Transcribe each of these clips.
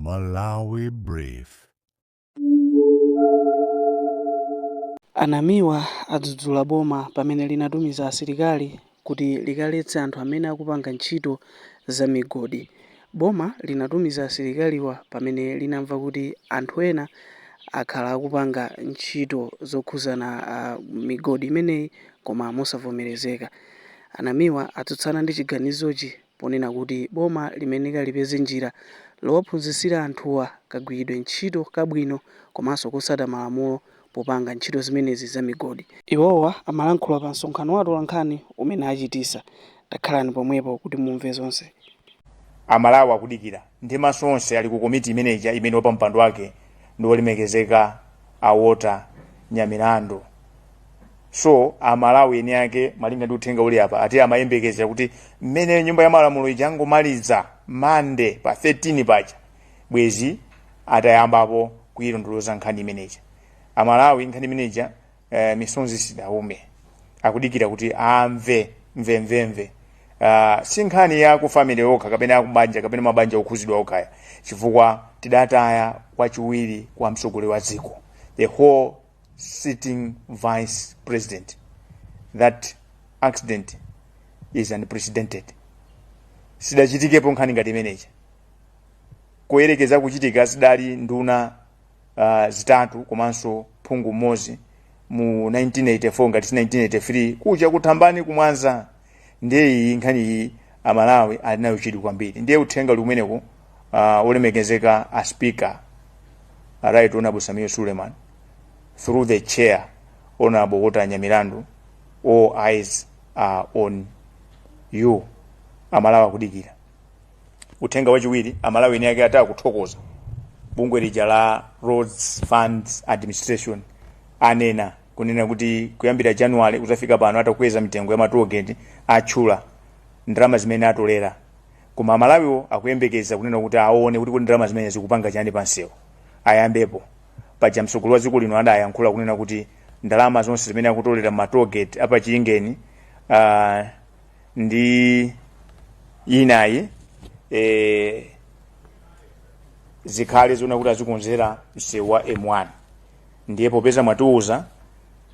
Malawi Brief. Anamiwa adzudzula boma pamene linatumiza asilikali kuti likaletse anthu amene akupanga ntchito za migodi. Boma linatumiza asilikaliwa pamene linamva kuti anthu ena akhala akupanga ntchito zokhuzana migodi imeneyi koma mosavomerezeka. Anamiwa atsutsana ndi chiganizochi ponena kuti boma limeneka lipeze njira lowaphunzitsira anthuwa kagwiridwe ntchito kabwino komanso kusata malamulo popanga ntchito zimenezi za migodi. Iwowa amalankhula pa msonkhano wa atolankhani umene achitisa. Takhalani pomwepo kuti mumve zonse. Amalawi akudikira ndi maso onse ali ku komiti imeneja imene wapa mpando wake ndi olemekezeka Awota Nyamilandu. So Amalawi eni yake malinga ndi uthenga uli apa ati amayembekezera kuti mmene nyumba ya malamulo ijangomaliza Monday pa 13 paja bwezi atayambapo kuyilondoloza nkhani imeneja. Amalawi nkhani imeneja misonzi sidaume akudikira kuti amve mvemvemve. Si nkhani ya ku family okha kapena akubanja kapena mabanja okhuzidwa okhaya chifukwa tidataya wachiwiri kwa mtsogoleri wa dziko, the whole sitting vice president. That accident is unprecedented. Sidachitikepo nkhani ngati imeneja. Kuyerekeza kuchitika sidali nduna zitatu komanso phungu mmodzi mu 1984 ngati 1983 kuja kuthambani kumwanza. Ndiye nkhani iyi Amalawi alinayo chidwi kwambiri. Ndiye uthenga umeneko olemekezeka a speaker Right Honorable Samia Suleiman through the chair Honorable Awota Nyamilandu, all eyes are on you. Amalawi akudikira. Uthenga wachiwiri Amalawi eni yake ataka kuthokoza bungwe lija la Roads Funds Administration anena kunena kuti kuyambira January kuzafika pano atakweza mitengo ya matogeti atchula ndalama zimene atolera. Koma Amalawiwo akuyembekeza kunena kuti aone kuti ndalama zimene zikupanga chani pansewo ayambepo. Paja mtsogoleri wa dziko lino adayankhula kunena kuti ndalama zonse zimene akutolera matogeti apa chingeni ndi inayi zikhale zona kuti azikonzera msewu wa M1. Ndiye popeza mwatiuza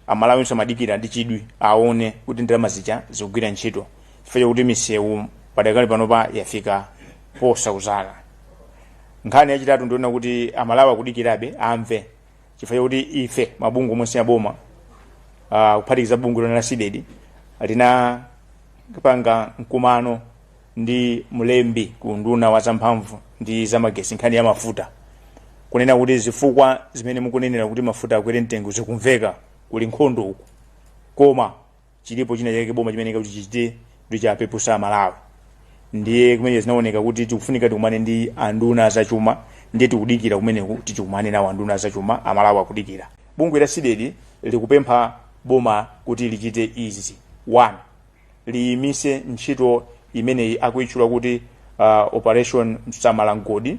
Amalawi samadikira ndi chidwi aone kuti ndalama zija zikugwira ntchito chifukwa kuti misewu padakali panopa yafika posauzala. Nkhani yachitatu ndiona kuti Amalawi akudikirabe amve chifukwa kuti ife mabungwe monse ya boma kuphatikiza bungwe la SIDED lina kupanga mkumano ndi mlembi ku nduna wa zamphamvu ndi zamagesi nkhani ya mafuta kunena kuti zifukwa zimene mukunenera kuti mafuta akwere mtengo zikumveka kuli nkhondo uku koma chilipo china chake boma chimene kuti chichite ndi cha pepusa Amalawi. Ndiye kumene zinaoneka kuti tikufunika tikumane ndi anduna zachuma ndiye tikudikira kumeneku tichikumane nawo anduna zachuma. Amalawi akudikira. Bungwe la SIDED likupempha boma kuti lichite izi: 1 liyimise ntchito imeneyi akuyitchula kuti operation Msamalangodi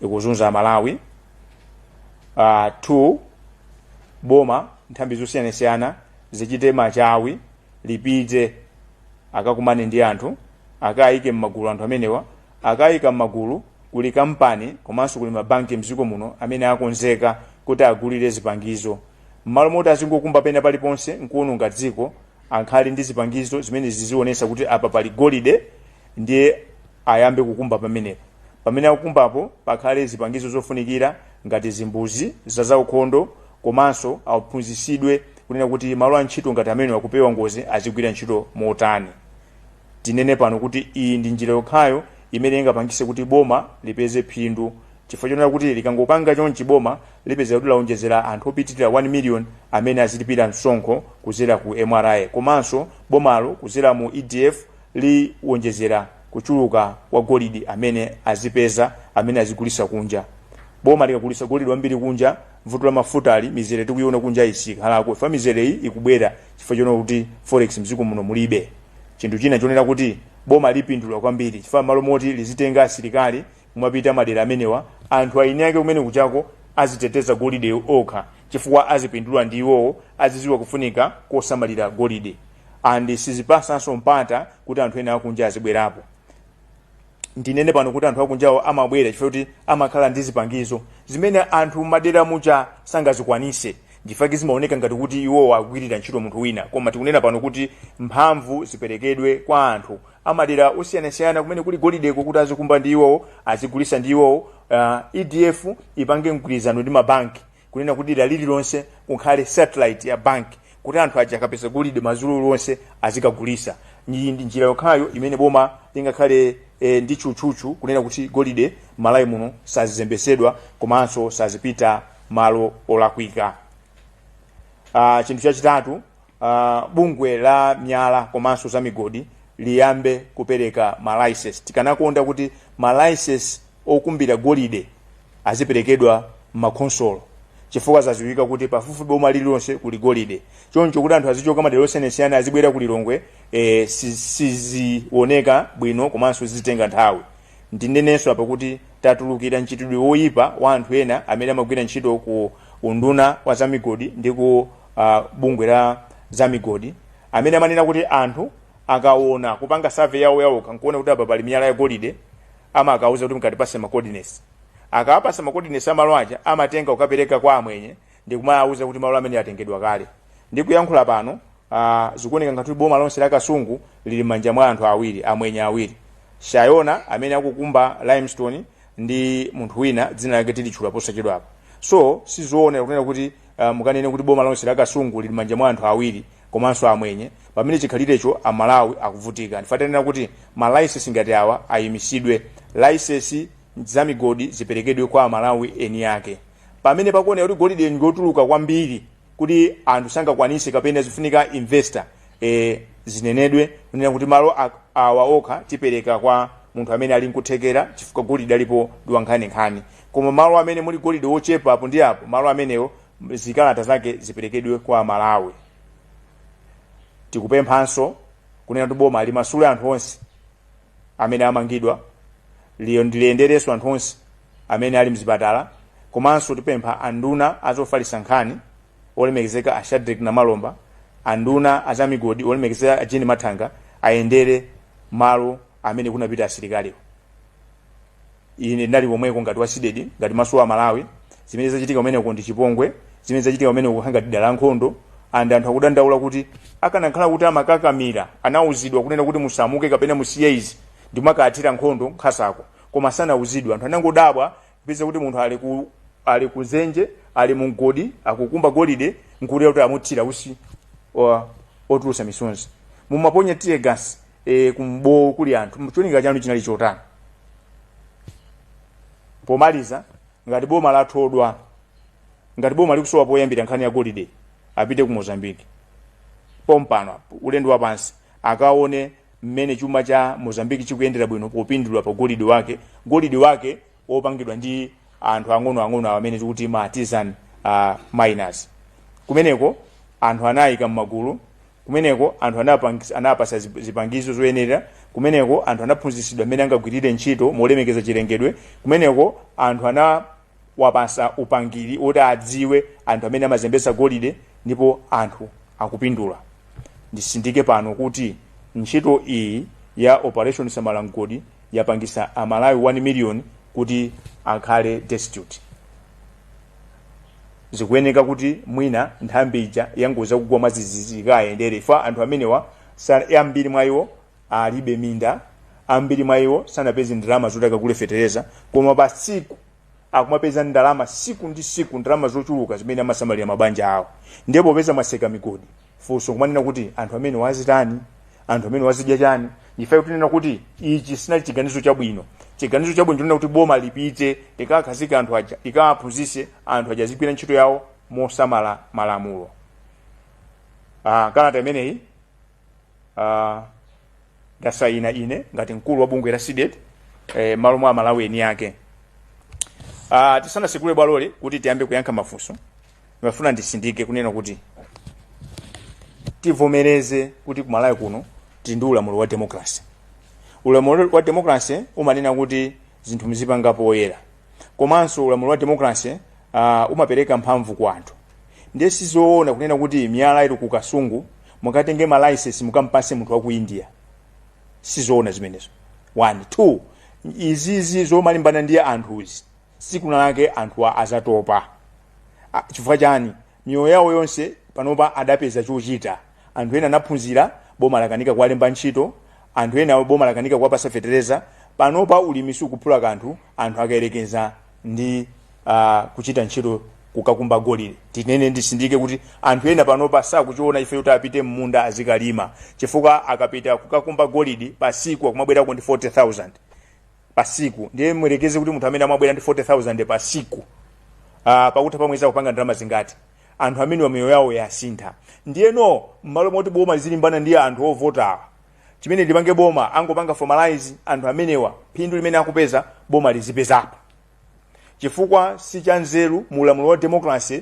ikuzunza Malawi. 2 boma nthambi zosiyanasiyana zichite machawi lipite akakumane ndi anthu akayike mmagulu anthu amenewa akayika mmagulu kuli kampani komanso kuli mabanki mziko muno amene akonzeka kuti agulire zipangizo mmalo moti azingokumba pena paliponse nkuononga dziko ankhali ndi zipangizo zimene zizionesa kuti apa pali golide ndiye ayambe kukumba pamene akukumbapo pakhale zipangizo zofunikira ngati zimbuzi zazaukhondo komanso aphunzitsidwe kunena kuti malo a ntchito ngati amene akupewa ngozi azigwira ntchito motani. Tinene pano kuti iyi ndi njira yokhayo imene ingapangise kuti boma lipeze phindu chifukwa chonena kuti likangopanga chonchi boma lipeza kuti laonjezera anthu opitirira 1 million amene azilipira msonkho kuzera ku MRA komanso bomalo kuzera mu EDF liwonjezera kuchuluka kwa golide amene azipeza amene azigulisa kunja. Boma likagulisa golide wambiri kunja vuto la mafuta ali mizere tikuiona kunja isika halako fa mizere iyi ikubwera chifukwa chonena kuti forex mziko muno mulibe. Chinthu china chonena kuti boma lipindula kwambiri chifukwa malo moti lizitenga asilikali kumapita madera amenewa anthu aine yake kumene kuchako aziteteza golide okha chifukwa azipindula ndi iwowo aziziwa kufunika kosamalira golide and sizipasanso mpata kuti anthu ena akunja azibwerapo. ndinene pano kuti anthu akunjawo amabwera chifukwa kuti amakhala ndi zipangizo zimene anthu madera mucha sangazikwanise, ndifaki zimaoneka ngati kuti iwo agwirira ntchito munthu wina, koma tikunena pano kuti mphamvu ziperekedwe kwa anthu amadera osiyanasiyana kumene kuli golideko kuti azikumba ndi iwowo, azigulisa ndi iwowo. EDF ipange mgwirizano ndi mabanki kunena kuti dera lililonse kukhale satellite ya banki kuti anthu aja akapeza golide mazulu lonse azikagulisa. Ndi njira yokhayo imene boma lingakhale ndi chuchuchu kunena kuti golide Malawi muno sazizembesedwa komanso sazipita malo olakwika. Chinthu chachitatu, bungwe la miyala komanso za migodi liyambe kupereka malicense. Tikanakonda kuti malicense okumbira golide aziperekedwa makonsolo chifukwa zaziwika kuti pafupi boma lililonse kuli golide. Choncho kuti anthu azichoka madera osiyanasiyana azibwera ku Lilongwe sizioneka bwino komanso zitenga nthawi. Ndinenenso apa kuti tatulukira ntchitidwe woyipa wa anthu ena amene amagwira ntchito ku unduna wa zamigodi ndi ku bungwe la zamigodi amene amanena kuti anthu akaona kupanga survey yawo kankuona kuti apa pali miyala ya golide amakauza kuti mukatipase ma coordinates. Akapasa ma coordinates amalo aja amatenga ukapereka kwa amwenye ndi kumawuza kuti malo amene atengedwa kale. Ndi kuyankhula pano zikuoneka ngati boma lonse la Kasungu lili manja mwa anthu awiri, amwenye awiri. Shayona amene akukumba limestone ndi munthu wina dzina lake tilitchula posachedwa apa. So sizoona kunena kuti mukanene kuti boma lonse la Kasungu lili manja mwa anthu awiri komanso amwenye pamene chikhalirecho amalawi akuvutika. Ndifatanena kuti ma license ngati awa ayimisidwe, license za migodi ziperekedwe kwa amalawi eni yake. Pamene pakuona kuti golide ngotuluka kwambiri kuti anthu sangakwanise kapena zifunika investor zinenedwe kunena kuti malo awa okha tipereka kwa munthu amene ali nkuthekera chifukwa golide alipo ndiwankhani. Koma malo amene muli golide wochepa apo ndi apo, malo amenewo zikalata zake ziperekedwe kwa Malawi. Tikupemphanso kunena kuti boma limasule anthu onse amene amangidwa, liyendereso anthu onse amene ali mzipatala, komanso tipempha anduna azofalisa nkhani olemekezeka a Shadrack Namalomba, anduna azamigodi olemekezeka a Jeni Mathanga ayendere malo amene kunapita asilikaliwo. Ine ndali pomweko ngati wasidedi ngati maso wa Malawi, zimene zachitika umeneko ndi chipongwe, zimene zachitika umeneko kuhanga dala nkhondo, anthu akudandaula kuti akanakhala kuti amakakamira anauzidwa kunena kuti musamuke kapena musiye izi ndi makathira nkhondo nkhasako, koma sanauzidwa. Anthu anangodabwa kupeza kuti munthu ali kuzenje, ali mungodi akukumba golide nkulira kuti amuthira usi otulusa misonzi mumaponya tear gas kumbo kuli anthu mchoninga chanu chinali chotani. Pomaliza ngati boma lathodwa, ngati boma likusowa poyambira nkhani ya golide apite ku Mozambique pompano ulendo wapansi akaone mmene chuma cha Mozambique chikuyendera bwino popindulwa pa golide wake opangidwa ndi anthu ang'ono amene tikuti ma artisan miners. Kumeneko anthu anayika m'magulu, kumeneko anthu anapasa zipangizo zoyenera, kumeneko anthu anaphunzitsidwa mmene angagwirire ntchito molemekeza chilengedwe, kumeneko anthu anawapasa upangiri oti adziwe anthu amene amazembesa golide, ndipo anthu akupindula. Ndisindike pano kuti ntchito iyi ya Operation Samala Mgodi yapangisa amalawi 1 million kuti akhale destitute. Zikuyeneka kuti mwina nthambi ija yangoza kugwa mazizizi ikayendere fa anthu amenewa ambiri mwa iwo alibe minda, ambiri mwa iwo sanapeze ndalama zotaka kule fetereza, koma pasiku akumapeza ndalama siku ndi siku, ndalama zochuluka zimene amasamalira mabanja awo. Ndipo peza maseka migodi funso kumanena kuti anthu amene wazitani, anthu amene wazidya chani. Ndife kunena kuti ichi sinali chiganizo chabwino. Chiganizo chabwino ndinena kuti boma lipite likakhazika anthu aja, likaphunzitse anthu aja zigwira ntchito yawo mosamala malamulo. Kalata imeneyi ndasaina ine ngati mkulu wa bungwe la SIDET malo mwa Malawi eni yake. Tisana sekule bwalole kuti tiyambe kuyankha mafunso. Ndimafuna ndisindike kunena kuti tivomereze kuti ku Malawi kuno tili ndi ulamulo wa democracy. Ulamulo wa democracy umanena kuti zinthu muzipanga poyera. Komanso ulamulo wa democracy umapereka mphamvu kwa anthu. Ndiye sizoona kunena kuti miyala ili ku Kasungu mukatenge ma license mukampase munthu wa ku India. Sizoona zimenezo. 1 2 izizi zomalimbana ndi anthuzi siku lake anthuwa azatopa. Chifukwa chani? Miyoyo yawo yonse panopa adapeza chochita. Anthu ena anaphunzira, boma lakanika kuwalemba ntchito. Anthu ena boma lakanika kuwapasa fetereza. Panopa ulimi sukuphula kanthu, anthu akayerekeza ndi kuchita ntchito kukakumba golide. Tinene ndisindike kuti anthu ena panopa sakuchiona ife kuti apite mmunda azikalima. Chifukwa akapita kukakumba golide pasiku akumabwera ndi 40,000 pasiku. Ndiye mwerekeze kuti munthu amene amabwera ndi 40,000 pasiku pakuti pamweza kupanga ndalama zingati. Anthu amene miyoyo yawo yasintha. Ndiye no mmalo moti boma lizilimbana ndi anthu ovota, chimene lipange boma angopanga formalize anthu amenewa, phindu limene akupeza boma lizipezapo. Chifukwa si chanzeru mulamulo wa democracy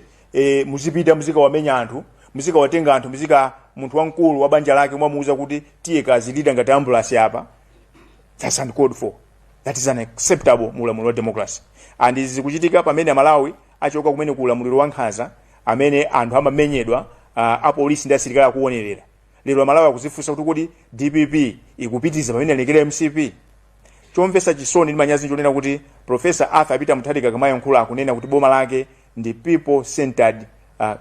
muzipita muzika wamenya anthu, muzika watenga anthu, muzika munthu wamkulu wa banja lake mwamuuza kuti tiye kazilida ngati ambulance apa. That's uncalled for. That is unacceptable mulamulo wa democracy. And izi kuchitika pamene Malawi achoka kumene kulamuliro wankhanza amene anthu amamenyedwa apolisi ndi asilikali akuonerera. Lero Malawi akuzifunsa kuti DPP ikupitiza pamene alekera MCP. Chomvesa chisoni ndi manyazi njonena kuti Professor Arthur Peter Mutharika kamayankhula akunena kuti boma lake ndi people centered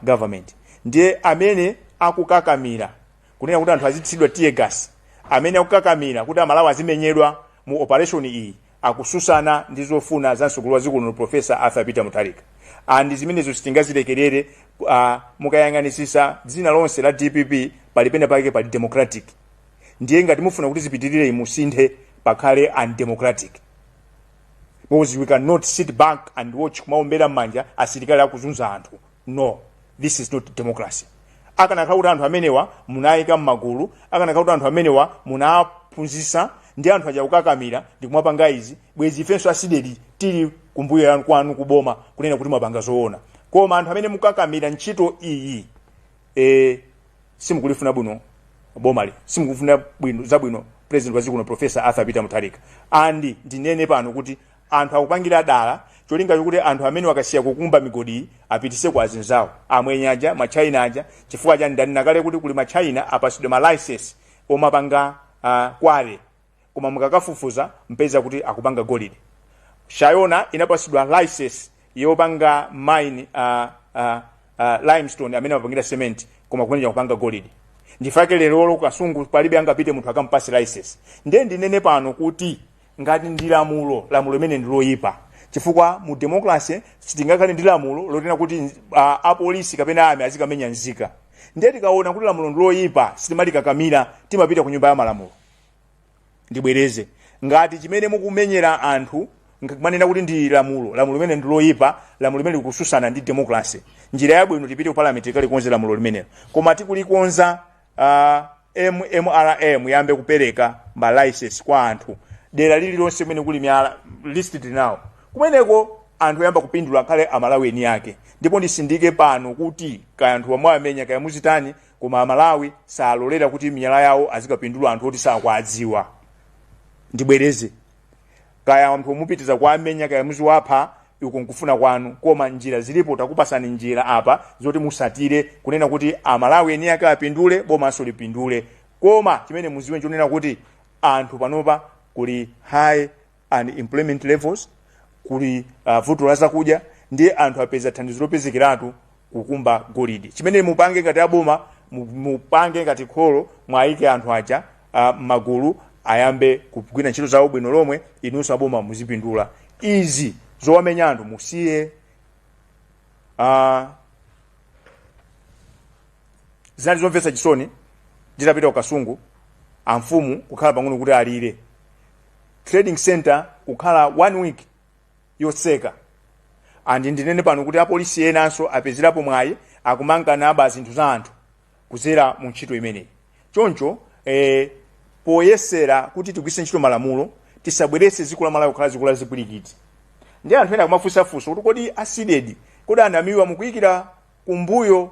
government. Ndiye amene akukakamira kunena kuti anthu azitsidwa tear gas, amene akukakamira kuti Malawi azimenyedwa mu operation iyi akususana ndi zofuna za msukulu wa zikulu Professor Arthur Peter Mutharika. And zimenezo sitingazilekerere mukayang'anisisa dzina lonse la DPP palipenda pake pali democratic. Ndiye ngati mufuna kuti zipitirire imusinthe pakhale undemocratic. Because we cannot sit back and watch kumaombera manja asilikali akuzunza anthu. No, this is not democracy. Akanakhala kuti anthu amenewa munayika m'magulu, akanakhala kuti anthu amenewa munaphunzitsa ndi anthu aja kukakamira ndi kumapanga izi, bwezi ifenso asidedi tili kumbuyo kwanu kuboma kunena kuti mapanga zoona. Koma anthu amene mukakamira ntchito iyi simukulifuna bwino bomali, simukufuna bwino zabwino president wa zikuno Professor Arthur Peter Mutharika. Andi ndinene pano kuti anthu akupangira dala cholinga chokuti anthu amene wakasiya kukumba migodi apitise kwa azinzawo amwenyaja machina aja. Chifukwa cha ndani nakale kuti kuli machina apasidwe ma license omapanga kwale, koma mukakafufuza mpeza kuti akupanga golide. Shayona inapasidwa license yopanga mine limestone amene amapangira cement, koma kumenja kupanga golide. Ndifake lero kasungu palibe angapite munthu akampasi license. Ndiye ndinene pano kuti ngati ndi lamulo limene ndiloyipa. Chifukwa mu democracy sitingakhale ndi lamulo lotena kuti apolisi kapena ame azikamenya nzika. Ndiye tikaona kuti lamulo ndiloyipa sitimakakamira timapita ku nyumba ya malamulo. Ndibwereze ngati chimene mukumenyera anthu manena kuti ndi lamulo limene ndiloyipa, lamulo limene likususana ndi democracy, njira yabwino tipite ku parliament ikali konza lamulo limenelo. Koma tikulikonza MMRM yambe kupereka ma license kwa anthu dera lililonse limene kuli myala listed now, kumeneko anthu yamba kupindula kale Amalawi eni yake. Ndipo ndisindike pano kuti kaya anthu amwamenya kaya muzitani, koma Amalawi salolera kuti miyala yawo azikapindula anthu oti sakwadziwa. Ndibwereze kaya anthu mupitiza kwa amenya kaya muziwapha iko nkufuna kwanu, koma njira zilipo takupasani njira apa zoti musatire kunena kuti Amalawi eni yake apindule bomanso lipindule. Koma chimene muziwe nchonena kuti anthu panopa kuli high unemployment levels, kuli vuto la zakudya, ndiye anthu apeza thandizo lopezekiratu kukumba golide. Chimene mupange ngati aboma, mupange ngati kholo mwaike anthu aja magulu ayambe kugwira ntchito zawo bwino lomwe, inunso aboma muzipindula. Izi zowamenya anthu musiye. Zinali zomvetsa chisoni nditapita ku Kasungu, amfumu kukhala pang'ono kuti alire. Trading center kukhala 1 week yoseka. Andi ndinene pano kuti apolisi enanso apezerapo mwayi akumangana aba zinthu za anthu kuzera mu ntchito imeneyi. Choncho poyesera kuti tigwise ntchito malamulo, tisabwerese dziko la Malawi kukhala dziko la zipwirikiti. Ndi anthu ena kumafunsafunsa kuti kodi asidedi kodi anamiwa mukuyikira kumbuyo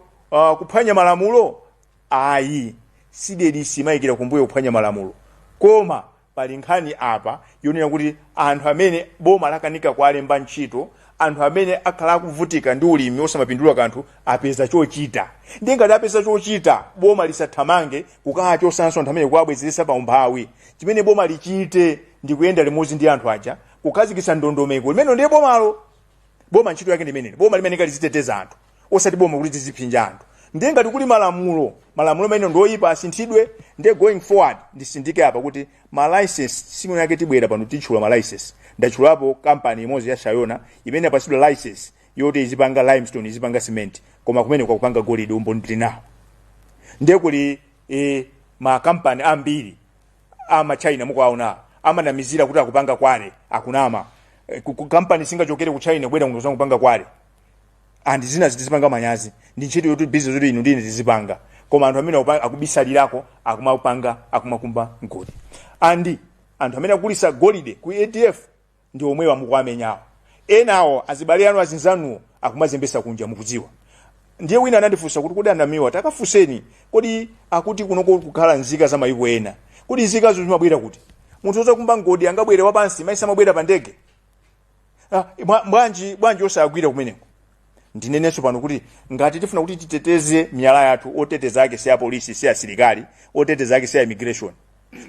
kuphwanya malamulo. Ayi, sidedi simayikira kumbuyo kuphwanya malamulo, koma pali nkhani apa yonena kuti anthu amene boma lakanika kwalemba ntchito, anthu amene akhala akuvutika ndi ulimi osamapindula kanthu apeza chochita. Ndi ngati apeza chochita, boma lisathamange kukacha osanso anthu amene kwabwezeresa pa umphawi. Chimene boma lichite ndikuyenda limodzi ndi anthu aja kukhazikitsa ndondomeko limene ndiye boma ntchito yake ndi imene boma limene liziteteza anthu osati boma kuti zizipsinja anthu. Ndiye ngati kuli malamulo amene ndoyipa asinthidwe, ndiye going forward ndisindike apa kuti ma license simu yake tibwera pano tichula ma license. Ndachulapo company imodzi ya Sayona imene apasidwa license yoti izipanga limestone, izipanga cement, koma kumene kwa kupanga golide umboni tili nawo. Ndiye kuli ma company ambiri ama China mukuwaona amanamizira kuti akupanga kwale akunama. Company singachokere ku China kubwera kuno kupanga kwale. And zina zitizipanga manyazi ndi ntchito yoti business yoti ino ndine zizipanga, koma anthu amene akubisalirako akumakumba ngodi. Andi anthu amene akulisa golide ku ATF ndi omwewa mukwamenyawo. Enawo azibale anu azinzanuwo akumazembesa kunja mukudziwa. Ndiye wina anandifunsa kuti kodi andamiwa takafuseni kodi akuti kunoko kukhala nzika za mayiko ena. Kodi nzika zo zimabwera kuti munthu ozakumba ngodi angabwere wapansi maisa mabwera pa ndege. Bwanji osagwira kumeneko. Ndinenenso pano kuti ngati tifuna kuti titeteze miyala yathu, oteteza ake si apolisi si asilikali, oteteza ake si immigration.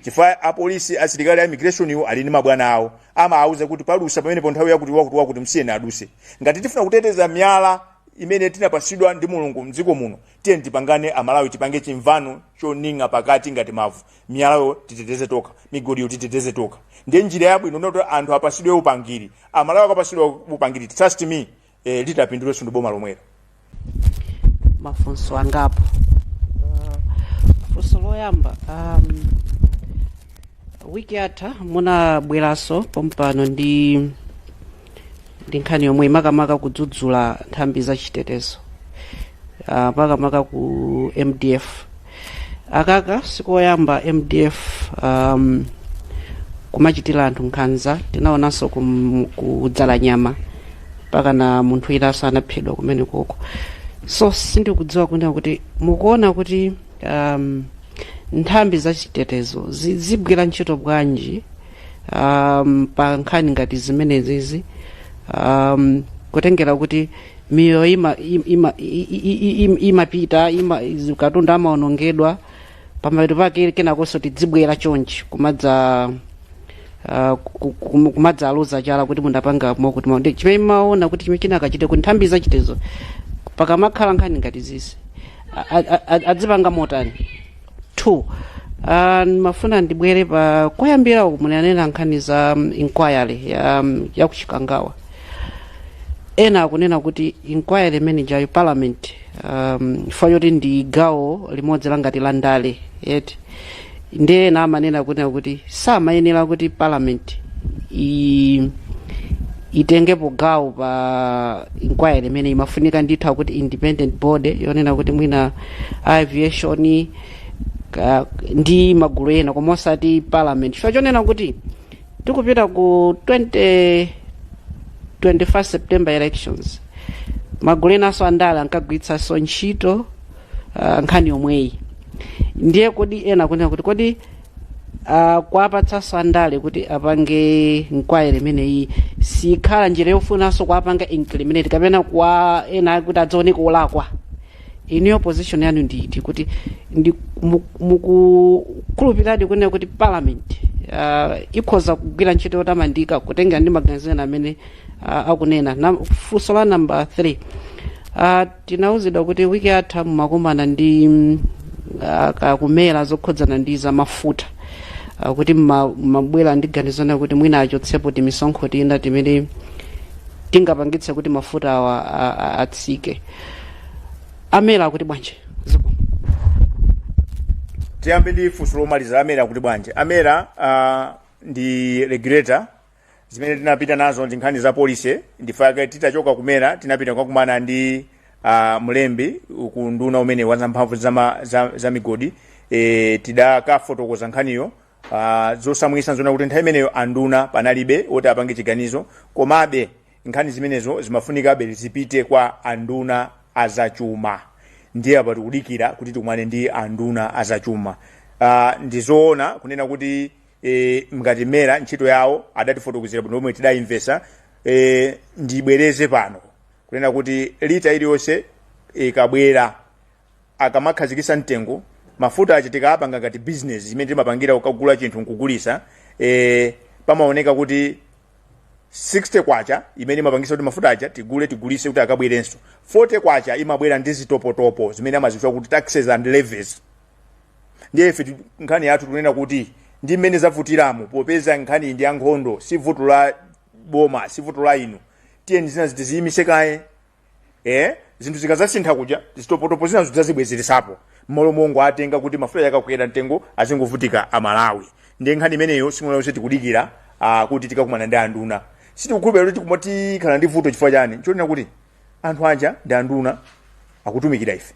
Chifukwa apolisi asilikali immigration yo ali ndi mabwana awo amauza kuti palusa pamene po nthawi yakuti wakuti msiyeni aduse. Ngati tifuna kuteteza miyala imene tinapasidwa ndi Mulungu mdziko muno, tiye tipangane amalawi tipange chimvano choninga pakati ngati mavu. Miyalayo titeteze toka, migodi yo titeteze toka. Ndiye njira yabwino noti anthu apasidwe upangiri, amalawi akapasidwa upangiri, trust me, litapindule sundu boma lomwera. Mafunso angapo. Funso loyamba, wiki yatha munabweraso pompano ndi nkhani yomwe makamaka kudzudzula nthambi za chitetezo, makamaka ku MDF. Akaka sikoyamba MDF kumachitira anthu nkhanza, tinaonanso kudzala nyama mpaka na munthu ina anaphedwa kumene koko. So sindikudziwa kuti mukuona kuti nthambi za chitetezo zigwira ntchito bwanji pa nkhani ngati zimenezi, kutengera kuti miyo imapita katundu amaonongedwa pamapeto pake kenakonso tidzibwera chonchi kumadza aluza chala kuti mundapanga mokuti ndi chimene maona kuti chimene chinakachite kuti nthambi za chitetezo pakamakhala nkhani ngati zizi adzipanga motani. 2 mafuna ndibwere pa koyambira munanena nkhani za inquiry ya kuchikangawa. Ena akunena kuti inquiry manager parliament fayoti ndi gawo limodzi langati landale yet ndiye na amanena kuti samayenera kuti parliament itengepo gawo pa inquiry imene imafunika ndithu kuti independent body yonena kuti mwina aviation ndi magulu ena koma osati parliament. Chifukwa chonena kuti tikupita ku 21 September elections, magulu enanso andale ankagwiritsanso ntchito nkhani yomweyi. Ndiye kodi ena kunena kuti kodi kwapatsanso andale kuti apange inquiry imeneyi sikhala njira yofunanso kwapanga incriminate kapena kwa ena kuti adzaoneka olakwa. Iniyo position yanu nditi kuti mukukhulupiradi kunena kuti parliament ikhoza kugwira ntchito yotamandika kutengera ndi maganizo ena amene akunena. Funso la number 3, tinauzidwa kuti wiki yatha mumakumana ndi kakumera zokhudzana ndi za mafuta, kuti mabwera ndi ganizona kuti mwina achotsepo timisonkho tina timene tingapangitse kuti mafuta awa atsike. Amera akuti bwanji? Tiyambe ndi funso lomaliza. Amera akuti bwanji? Amera ndi regulator zimene tinapita nazo ndi nkhani za police. Ndifaka titachoka kumera tinapita kukumana ndi mlembi ku nduna umene wazamphamvu za migodi. Tidakafotokoza nkhaniyo zosamwisa zona kuti nthawi imeneyo anduna panalibe oti apange chiganizo, komabe nkhani zimenezo zimafunikabe zipite kwa anduna azachuma. Ndiye apa tikudikira kuti tikumane ndi anduna azachuma. Ndizoona kunena kuti ngati mera ntchito yawo adatifotokozera bwino omwe tidayimvesa. Ndibwereze pano kunena kuti lita iliyonse ikabwera akamakhazikisa mtengo mafuta achitika apanga ngati business imene timapangira ukagula chinthu nkugulisa, pamaoneka kuti 60 kwacha imene imapangisa kuti mafuta aja tigulise kuti akabwerenso. 40 kwacha imabwera ndi zitopotopo zimene amazidziwa kuti taxes and levies. Ndiye ife nkhani yathu tunena kuti ndi mmene zavutiramo popeza nkhani ndi yankhondo, si vuto la boma, si vuto la inu. Tiye zina zitiziyimise kaye. Zinthu zikazasintha kuja zitopotopo zina zidazibwezeresapo. Mmalo mongo atenga kuti mafuta yakakwera mtengo azingovutika amalawi. Ndiye nkhani imeneyo simulero seti kudikira kuti tikakumana ndi anduna. Sitikukhulupirira kuti kumati kana ndi vuto chifukwa chani. Nchonena kuti anthu anja ndi anduna akutumikira ife.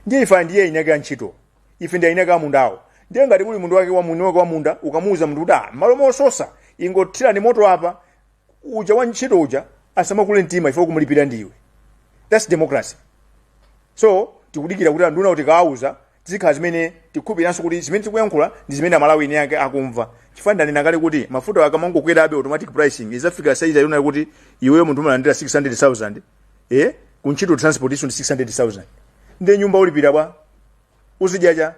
Ndiye ife ndiye inake ntchito. Ife ndiye inake amundawo. Ndiye ngati kuli mundu wake wa munda ukamuuza mundu kuti malo mososa ingothirani moto apa uja wa ntchito uja asamakule mtima ife kumulipira ndiwe. That's democracy. So tikudikira kuti anduna kuti kaauza tizikhala zimene tikhupiranso kuti zimene tikuyankhula ndi zimene amalawi ine yake akumva. Chifukwa ndani ngale kuti mafuta akamangokwera abe automatic pricing izafika size yona kuti iweyo munthu umalandira 600,000 kuntchito transportation 600,000 ndi nyumba ulipira bwa uzidyaja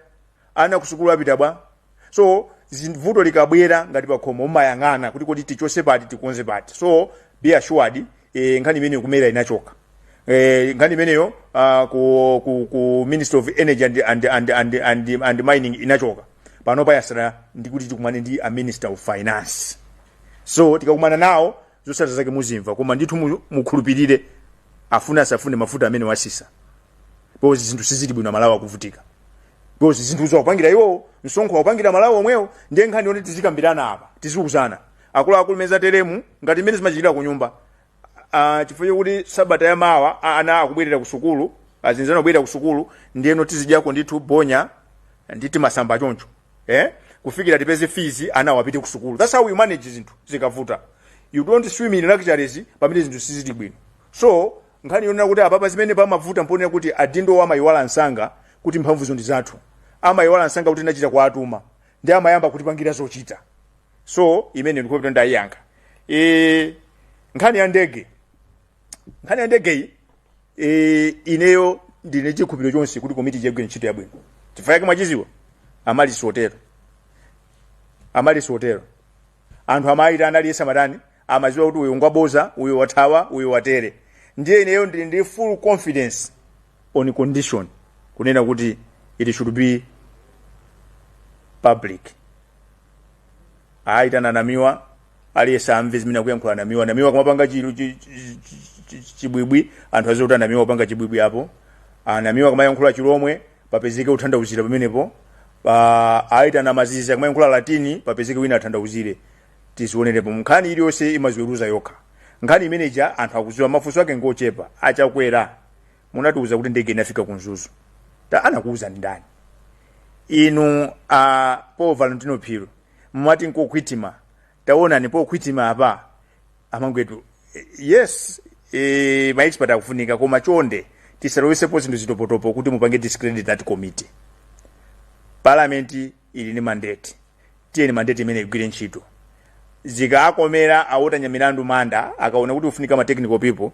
ana kusukulu apita bwa. So vuto likabwera ngati pakhomo umayang'ana kuti tichose pati tikonze pati. So be assured nkhani imene kumera inachoka. Nkhani imeneyo ku Minister of Energy and Mining inachoka. Pano payasira ndikuti tikumane ndi a Minister of Finance. So tikakumana nawo zosata zake muzimva koma ndithu mukhulupirire afuna asafune mafuta amene wasisa. Because zinthu sizili bwino malawi akuvutika. Because zinthu zopangira iwo msonkho wapangira malawi omwewo ndiye nkhani yone tizikambirana apa tizikuzana. Akulu meza teremu ngati imene zimachitira ku nyumba. Chifukwa kuti sabata ya mawa ana akubwerera ku sukulu, azinzana kubwerera ku sukulu ndiyeno tizidyako ndithu bonya nditi masamba choncho. Kufikira tipeze fees ana wapite ku sukulu. That's how we manage zinthu zikavuta. You don't swim in luxuries pamene zinthu sizili bwino. So nkhani yona kuti apapa zimene pamavuta mponera kuti adindo wa mayiwala nsanga kuti mphamvu zo ndi zathu. Amayiwala nsanga kuti ndachita kwa atuma. Ndi amayamba kuti pangira zochita. So imene ndiko kuti ndayiyankha. Nkhani ya ndege. Nkhani ya ndege ineyo ndine chikhupiro chonse kuti komiti jegwe ntchito yabwino. Chifukwa yake mwachiziwa amali sotero. Anthu amayita analiyesa matani amaziwa kuti uyo ngwaboza, uyo wathawa, uyo watere. Ndiye ineyo ndi full confidence on condition kunena kuti it should be public. Aita nanamiwa aliyesa amve zimene kuyankhula namiwa kumapanga chibwibwi anthu azoti namiwa kupanga chibwibwi apo. Namiwa kumayankhula chilomwe papezeke uthandauzira pamenepo. Aita na mazizi kumayankhula latini papezeke wina athandauzire. Tizionerepo nkhani iliyonse imaziweruza yokha. Nkhani imeneja anthu akuziwa mafunso ake ngochepa achakwera. Munatiuza kuti ndege inafika kunzuzu. Anakuuza ndi ndani? Inu Paul Valentino Phiri mwati nkokwitima. Taona ni pokwitima apa amangwetu. Yes, my expert akufunika koma chonde tisalowetsepo zinthu zitopotopo kuti mupange discredit that committee. Parliament ili ni mandate. Tiye mandate imene igwire ntchito. Zikaakomera awota nyamilandu manda akaona kuti ufunika ma technical people.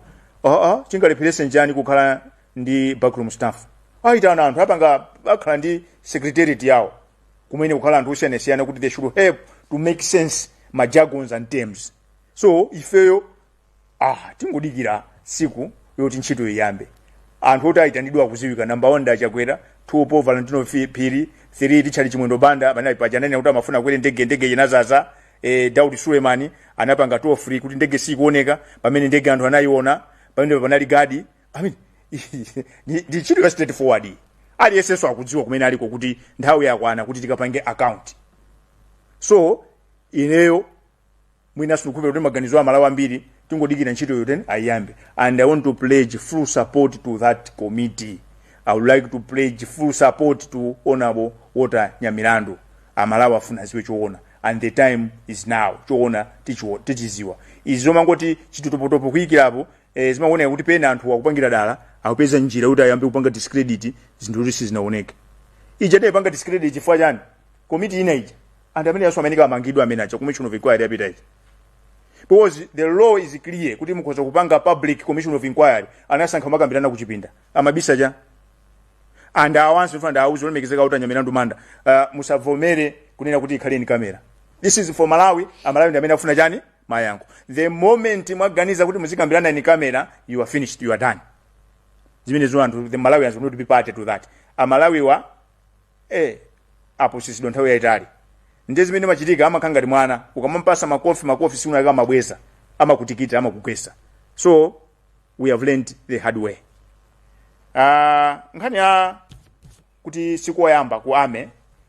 Chingalepherese njani kukhala ndi backroom staff. Aitana anthu apanga akhala ndi secretariat yawo. Kumene kukhala anthu osiyana kuti they should help to make sense ma jargons and terms. So ifeyo tingodikira siku yoti ntchito iyambe. Anthu oti aitanidwa kuziwika number 1 ndachakwera, 2 Paul Valentino Phiri, 3 Richard Chimwendo Banda banali pajanene kuti amafuna kwere ndege inazaza. Daudi Sulemani anapanga toll free kuti ndege sikuoneka pamene ndege anthu anayiona pamene panali gadi. I mean ndi chiro straight forward. Aliyesenso akudziwa kumene aliko kuti nthawi yakwana kuti tikapange account. So ineyo mwina sikukhupira kuti maganizo amalawi ambiri tingodikira ntchito yoten ayambe. And I want to pledge full support to that committee. I would like to pledge full support to Honorable Walter Nyamilandu. Amalawi afuna ziwe choona. And the time is now. Choona tichiziwa. Izoma ngoti chitutopotopo kuyikirapo zimaoneka kuti pena anthu akupangira dala akupeza njira kuti ayambe kupanga discredit zinthu zisi zinaoneka. Ijade panga discredit chifukwa chani? Committee ina ija. And amene yaso ameneka amangidwa amene acha commission of inquiry appetite. Because the law is clear kuti mukhoza kupanga public commission of inquiry anasankha makambirana kuchipinda. Amabisa ja. And awanso fanda auzo lemekezeka kuti Nyamilandu manda musavomere kunena kuti ikhale ni kamera. This is for Malawi. Malawi ndi amene afuna chani mayankho. The moment mwaganiza kuti muzikambirana ni kamera, you are finished, you are done. Zimene zo anthu, the Malawians will not be party to that. Malawi wa apo sisi nthawi yaitali. Ndiye zimene machitika amakanga mwana, ukamampasa makofi si unalika mabweza, amakutikita amakugwesa. So we have learned the hard way. Nkhani ya kuti sikoyamba ku ame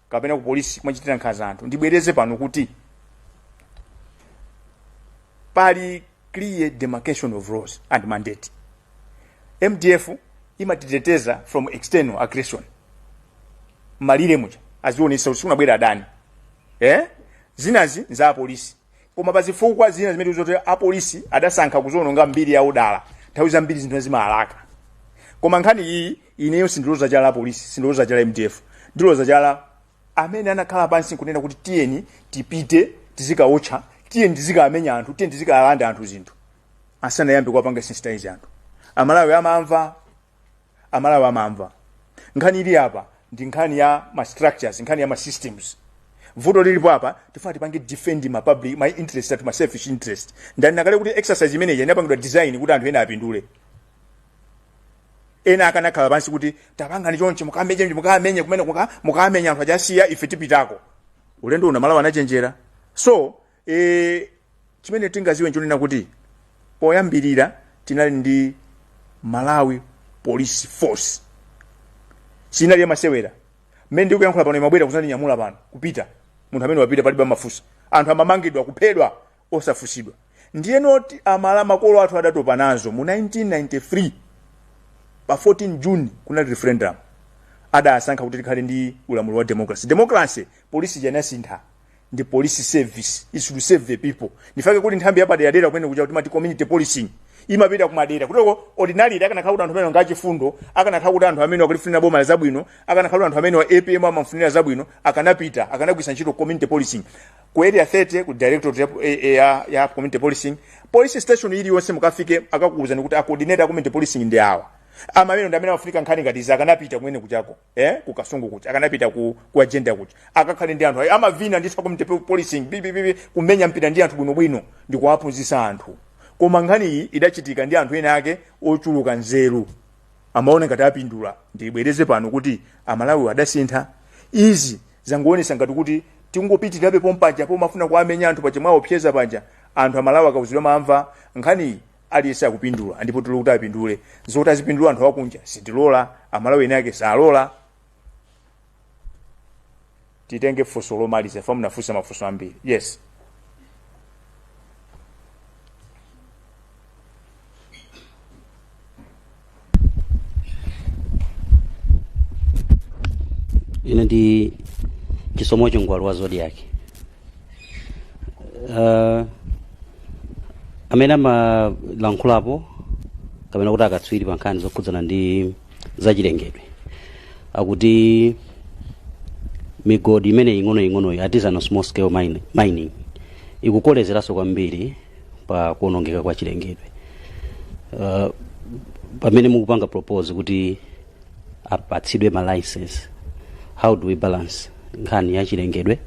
kapena ku polisi kumachitira nkhanza anthu, ndibwereze pano kuti pali clear demarcation of roles and mandate. MDF imatiteteza from external aggression. Malire mucha azionesa usuna bwera adani. Zinazi za polisi. Koma bazifukwa zina zimene zote a polisi adasankha kuzononga mbiri ya udala. Nthawi zambiri zinthu zimalaka. Koma nkhani iyi ineyo sindiloza chala polisi, sindiloza chala MDF. Ndiloza chala amene anakhala pansi kunena kuti tiyeni tipite tizikaotcha, tiyeni tizikaamenya anthu, tiyeni tizikalanda anthu zinthu. Asana yambe kwapanga sensitize anthu. Amalawi amamva. Nkhani ili apa ndi nkhani ya ma structures, nkhani ya ma systems. Vuto lilipo apa tifuna tipange defend my public, my interest at my selfish interest. Ndani nakale kuti exercise imene yanapangidwa design kuti anthu ena apindule. Ena akanakhala pansi kuti tapanga ni chonche mukamenya kumene mukamenya anthu ajasiya ife tipitako. Ulendo una Malawi anachenjera. So chimene tingaziwe nchonena kuti poyambirira tinali ndi Malawi Police Force. Sinali ya masewera. Mmene ndikuyankhula pano imabwera kuzani nyamula pano kupita. Munthu amene wapita palibe mafusa. Anthu amamangidwa kuphedwa osafusidwa. Ndiye noti amala makolo athu adatopa nazo mu 1993 pa 14 June kuna referendum. Adasankha kuti tikhale ndi ulamulo wa democracy. Democracy police janasintha ndi police service is to save the people. Nifake kuti nthambi yapadera kumene kuja kuti mati community policing imapita kumadera kutoko ordinary akanakhala kuti anthu amene ngachifundo akanakhala kuti anthu amene akulifunira boma zabwino akanakhala anthu amene wa APM amafunira zabwino akanapita akanagwisa ntchito community policing ku area 30 ku directorate ya community policing police station ili yonse mukafike akakuuzani kuti coordinator community policing ndi awa amene ndi amene afunika nkhani ngati za akanapita kumene kuchako ku Kasungu kuti akanapita ku agenda kuti akakhale ndi anthu amavina ndi community policing kumenya mpita ndi anthu bwino ndi kuwaphunzitsa anthu. Koma nkhani iyi idachitika ndi anthu ena ake ochuluka nzeru amaone ngati apindula. Ndibwereze pano kuti Amalawi adasintha izi zangoonesa ngati kuti tingopitirabe pompanja pomafuna kuamenya anthu pachemwawo pyeza panja anthu Amalawi akauzidwa mamva nkhani aliyese akupindula ndipo tuli kuti apindule zoti azipindula anthu akunja sitilola Amalawi ena ake salola. Titenge funso lomaliza famu nafunsa mafunso ambiri. Yes. Ina ndi chisomo chongwalo wa zodiac. Amene amalankhulapo kapena kuti akatswiri pa nkhani zokhudzana ndi zachilengedwe akuti migodi imene ing'ono artisanal small scale mining ikukolezeranso kwambiri pa kuonongeka kwa chilengedwe. Pamene mukupanga propose kuti apatsidwe ma license, how do we balance nkhani ya chilengedwe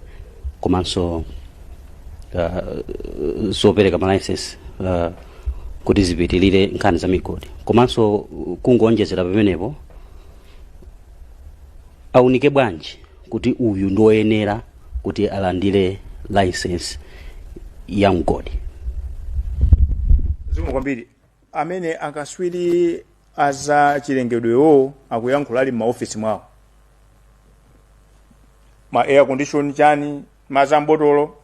komanso zopereka ma license kuti zipitirire nkhani za migodi komanso kungonjezera pamenepo aunike bwanji kuti uyu ndoyenera kuti alandire license ya mgodi. Zikomo kwambiri amene akaswiri aza chilengedwewo akuyankhula ali m'maofisi mwawo ma air condition chani mazambotolo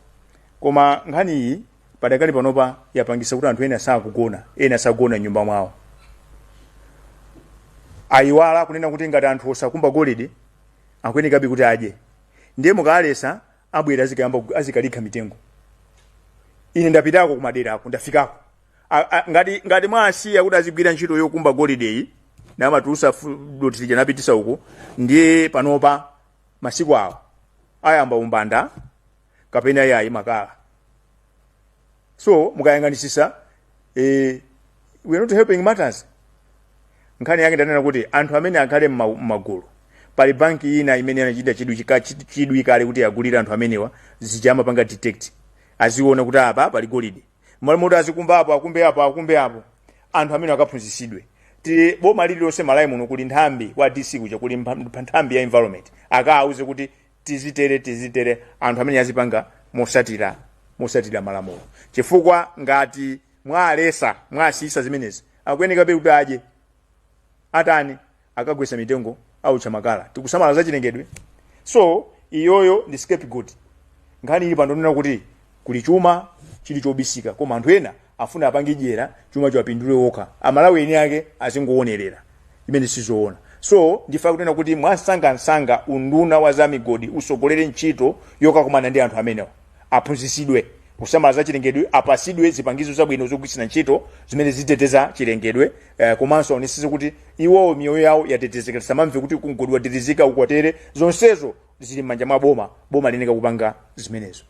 koma nkhani iyi padakali panopa yapangisa kuti anthu ena sagona nyumba mwawo. Ayiwala kunena kuti ngati anthu osakumba golide akwenekabe kuti adye ndiye mukalesa abwera azikalikha mitengo. Ine ndapitako kumadera ako ndafikako ngati mwasiya kuti azigwira ntchito yokumba golide iyi na matusa doti janapitisa uko ndiye panopa masiku awa ayamba umbanda kapena yayi makala. So mukayang'anisisa we are not helping matters. Nkhani yake ndanena kuti anthu amene akhale mmagulu pali banki ina imene anachita chidwi kale kuti agulira anthu amenewa zichama panga detect aziona kuti apa pali golide mmoto azikumba apo akumbe apo anthu amene akaphunzisidwe ti boma lililonse Malawi muno kuli nthambi wa DC kuja kuli nthambi ya environment akauze kuti tizitere anthu amene azipanga mosatira malamulo chifukwa ngati mwasisa zimenezi akuyeneka be kuti aje atani akagwesa mitengo au chamakala tikusamala za chilengedwe. So iyoyo ndi scapegoat nkhani ili pandonena kuti kuli chuma chili chobisika koma anthu ena afuna apange jera chuma chawapindule okha Amalawi eni ake azingoonerera imene sizoona. So ndifa kunena kuti mwansanga unduna wa za migodi usogolere ntchito yokakumana ndi anthu amenewa aphunzisidwe kusamala za chilengedwe apasidwe zipangizo zabwino zogwiritsira ntchito zimene ziteteza chilengedwe komanso aonetsetse kuti iwo miyoyo yawo yatetezeka samamve kuti mgodi watetezeka ukwatere zonsezo zili m'manja mwa boma liyenera kupanga zimenezo.